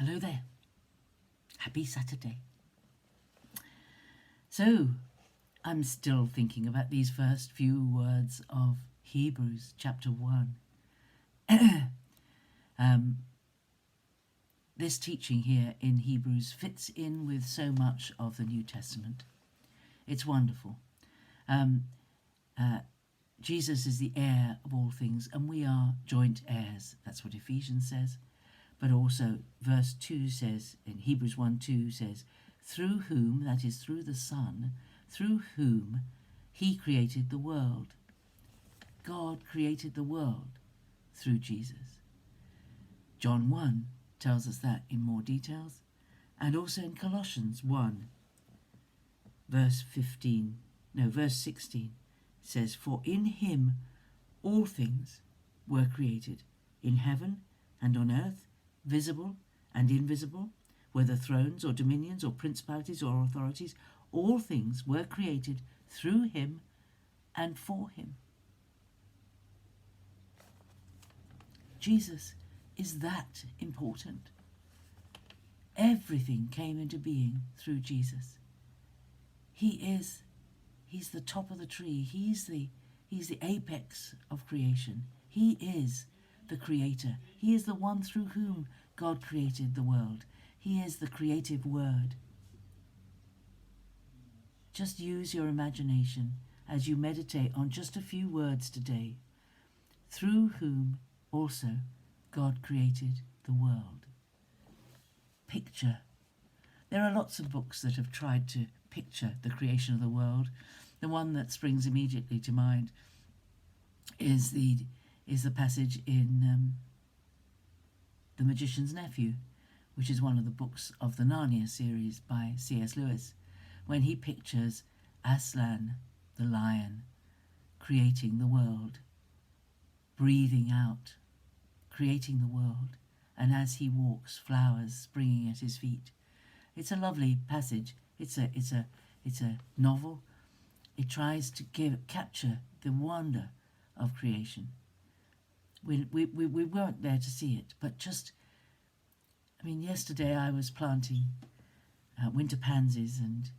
Hello there. Happy Saturday. So, I'm still thinking about these first few words of Hebrews chapter 1. This teaching here in Hebrews fits in with so much of the New Testament. It's wonderful. Jesus is the heir of all things, and we are joint heirs. That's what Ephesians says. But also verse 2 says, in Hebrews 1:2 says, through whom, that is through the Son, through whom he created the world. God created the world through Jesus. John 1 tells us that in more details, and also in Colossians 1 verse 16 says, for in him all things were created, in heaven and on earth, visible and invisible, whether thrones or dominions or principalities or authorities, all things were created through him and for him. Jesus is that important. Everything came into being through Jesus. He's the top of the tree. He's the apex of creation. He is the creator. He is the one through whom God created the world. He is the creative word. Just use your imagination as you meditate on just a few words today. Through whom also God created the world. Picture. There are lots of books that have tried to picture the creation of the world. The one that springs immediately to mind is the passage in The Magician's Nephew, which is one of the books of the Narnia series by C.S. Lewis, when he pictures Aslan, the lion, creating the world, breathing out, creating the world, and as he walks, flowers springing at his feet. It's a lovely passage. It's a novel. It tries to capture the wonder of creation. We weren't there to see it, but yesterday I was planting winter pansies and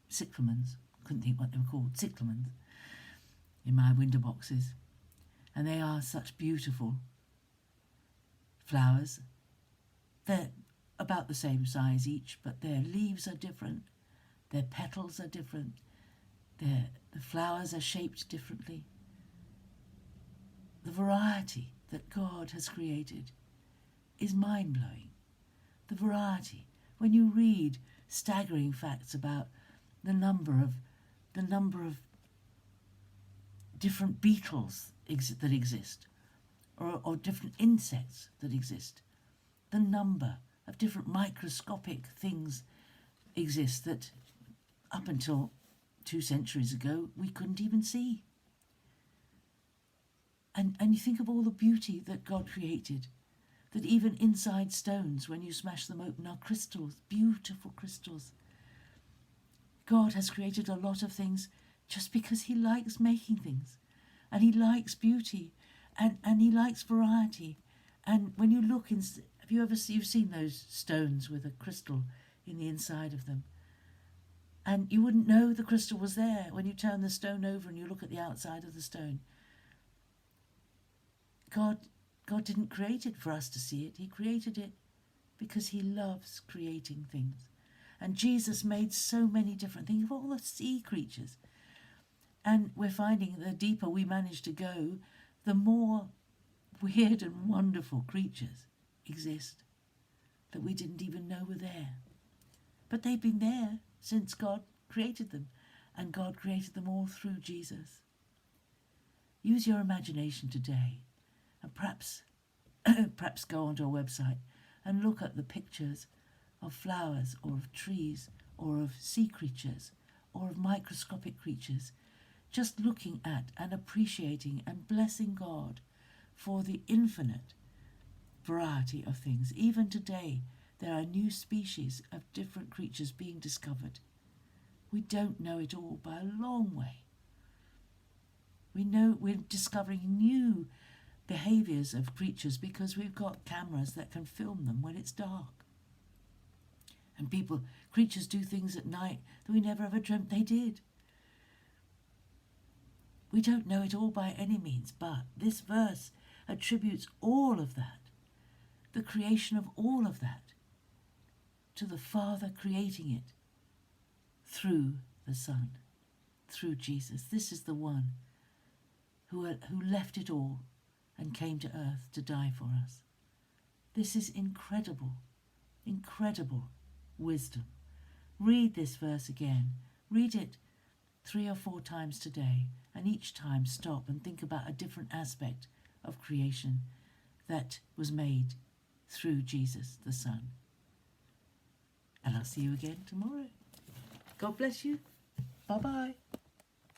cyclamens. Couldn't think what they were called. Cyclamens in my window boxes, and they are such beautiful flowers. They're about the same size each, but their leaves are different, their petals are different, the flowers are shaped differently. The variety that God has created is mind-blowing. The variety. When you read staggering facts about the number of different beetles that exist, or different insects that exist, the number of different microscopic things exist that up until 2 centuries ago we couldn't even see. And you think of all the beauty that God created, that even inside stones, when you smash them open, are crystals, beautiful crystals. God has created a lot of things just because he likes making things, and he likes beauty, and he likes variety. And when you look in, you've seen those stones with a crystal in the inside of them, and you wouldn't know the crystal was there when you turn the stone over and you look at the outside of the stone. God didn't create it for us to see it. He created it because he loves creating things. And Jesus made so many different things, all the sea creatures. And we're finding the deeper we manage to go, the more weird and wonderful creatures exist that we didn't even know were there. But they've been there since God created them, and God created them all through Jesus. Use your imagination today, and perhaps go onto a website and look at the pictures of flowers or of trees or of sea creatures or of microscopic creatures, just looking at and appreciating and blessing God for the infinite variety of things. Even today, there are new species of different creatures being discovered. We don't know it all by a long way. We know we're discovering new behaviours of creatures because we've got cameras that can film them when it's dark. And creatures do things at night that we never ever dreamt they did. We don't know it all by any means, but this verse attributes all of that, the creation of all of that, to the Father creating it through the Son, through Jesus. This is the one who left it all and came to earth to die for us. This is incredible, incredible wisdom. Read this verse again. Read it 3 or 4 times today, and each time stop and think about a different aspect of creation that was made through Jesus the Son. And I'll see you again tomorrow. God bless you. Bye-bye.